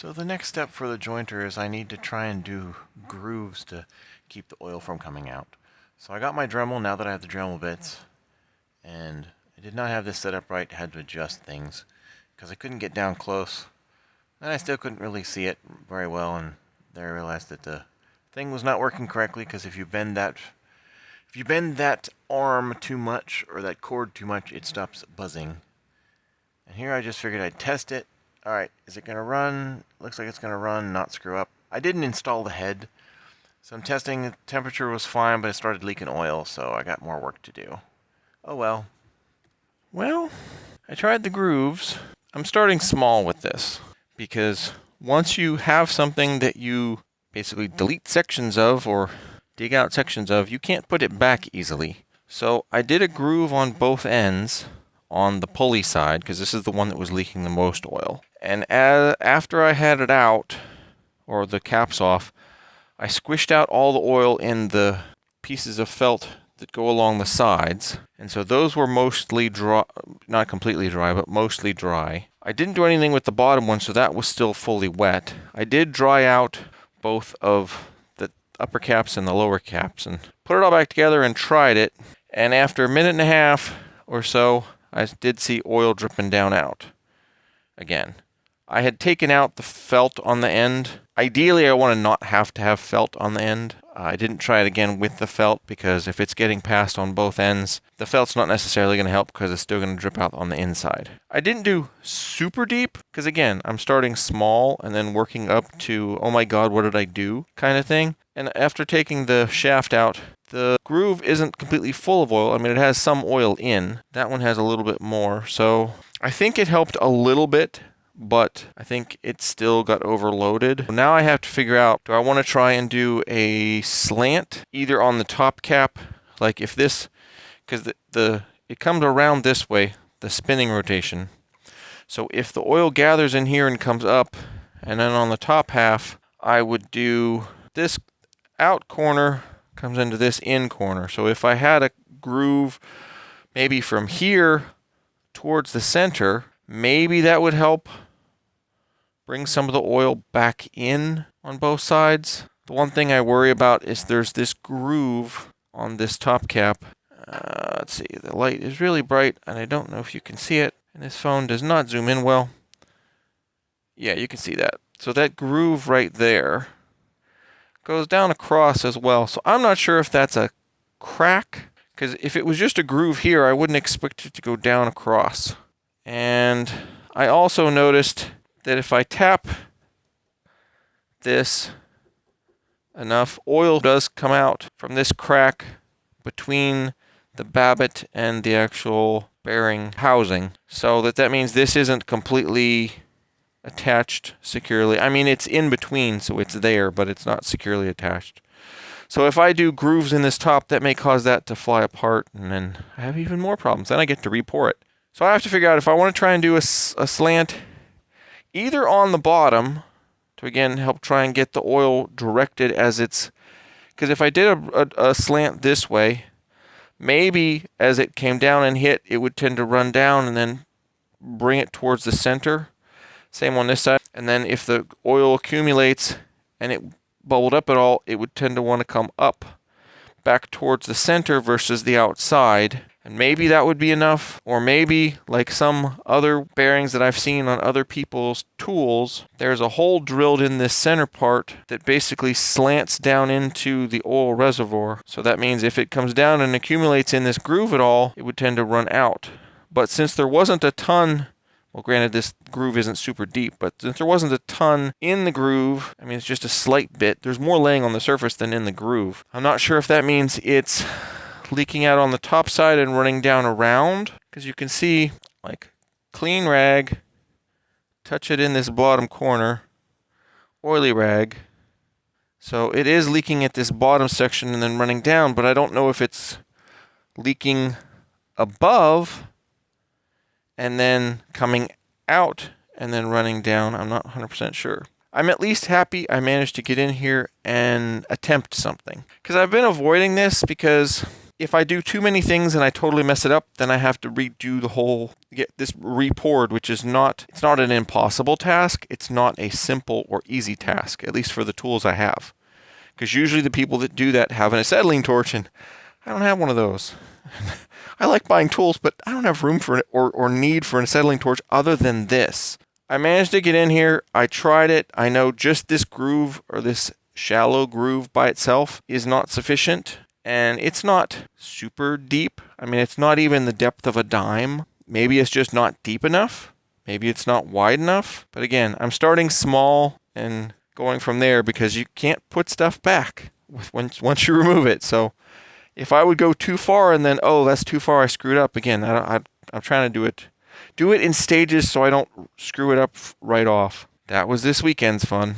So the next step for the jointer is I need to try and do grooves to keep the oil from coming out. So I got my Dremel now that I have the Dremel bits, and I did not have this set up right. I had to adjust things because I couldn't get down close, and I still couldn't really see it very well. And then I realized that the thing was not working correctly, because if you bend that arm too much or that cord too much, it stops buzzing. And here I just figured I'd test it. Alright, is it going to run? Looks like it's going to run, not screw up. I didn't install the head, so I'm testing. The temperature was fine, but it started leaking oil, so I got more work to do. Oh well. Well, I tried the grooves. I'm starting small with this, because once you have something that you basically delete sections of or dig out sections of, you can't put it back easily. So I did a groove on both ends on the pulley side, because this is the one that was leaking the most oil. And after I had it out, or the caps off, I squished out all the oil in the pieces of felt that go along the sides. And so those were mostly dry, not completely dry, but mostly dry. I didn't do anything with the bottom one, so that was still fully wet. I did dry out both of the upper caps and the lower caps and put it all back together and tried it. And after a minute and a half or so, I did see oil dripping down out again. I had taken out the felt on the end. Ideally, I want to not have to have felt on the end. I didn't try it again with the felt, because if it's getting passed on both ends, the felt's not necessarily going to help, because it's still going to drip out on the inside. I didn't do super deep, because again, I'm starting small and then working up to, oh my god, what did I do kind of thing. And after taking the shaft out, the groove isn't completely full of oil. I mean, it has some oil in. That one has a little bit more. So I think it helped a little bit, but I think it still got overloaded. Now I have to figure out, do I want to try and do a slant either on the top cap, like if this, because it comes around this way, the spinning rotation. So if the oil gathers in here and comes up, and then on the top half, I would do this out corner comes into this in corner. So if I had a groove maybe from here towards the center, maybe that would help bring some of the oil back in on both sides. The one thing I worry about is there's this groove on this top cap. Let's see, the light is really bright and I don't know if you can see it, and this phone does not zoom in well. Yeah, you can see that. So that groove right there goes down across as well. So I'm not sure if that's a crack, because if it was just a groove here, I wouldn't expect it to go down across. And I also noticed that if I tap this enough, oil does come out from this crack between the babbitt and the actual bearing housing. So that means this isn't completely attached securely. I mean, it's in between, so it's there, but it's not securely attached. So if I do grooves in this top, that may cause that to fly apart, and then I have even more problems. Then I get to re-pour it. So I have to figure out if I want to try and do a slant either on the bottom to, again, help try and get the oil directed as it's... Because if I did a slant this way, maybe as it came down and hit, it would tend to run down and then bring it towards the center. Same on this side. And then if the oil accumulates and it bubbled up at all, it would tend to want to come up back towards the center versus the outside. And maybe that would be enough. Or maybe, like some other bearings that I've seen on other people's tools, there's a hole drilled in this center part that basically slants down into the oil reservoir. So that means if it comes down and accumulates in this groove at all, it would tend to run out. But since there wasn't a ton... Well, granted, this groove isn't super deep, but since there wasn't a ton in the groove, I mean, it's just a slight bit. There's more laying on the surface than in the groove. I'm not sure if that means it's leaking out on the top side and running down around, because you can see, like, clean rag, touch it in this bottom corner, oily rag. So it is leaking at this bottom section and then running down, but I don't know if it's leaking above and then coming out and then running down. I'm not 100% sure. I'm at least happy I managed to get in here and attempt something, because I've been avoiding this because if I do too many things and I totally mess it up, then I have to redo the whole, get this re-poured, which is not, it's not an impossible task. It's not a simple or easy task, at least for the tools I have. Because usually the people that do that have an acetylene torch, and I don't have one of those. I like buying tools, but I don't have room for it or need for an acetylene torch other than this. I managed to get in here. I tried it. I know just this groove, or this shallow groove by itself, is not sufficient. And it's not super deep. I mean, it's not even the depth of a dime. Maybe it's just not deep enough. Maybe it's not wide enough. But again, I'm starting small and going from there, because you can't put stuff back once you remove it. So if I would go too far and then, oh, that's too far, I screwed up again. I'm trying to do it in stages so I don't screw it up right off. That was this weekend's fun.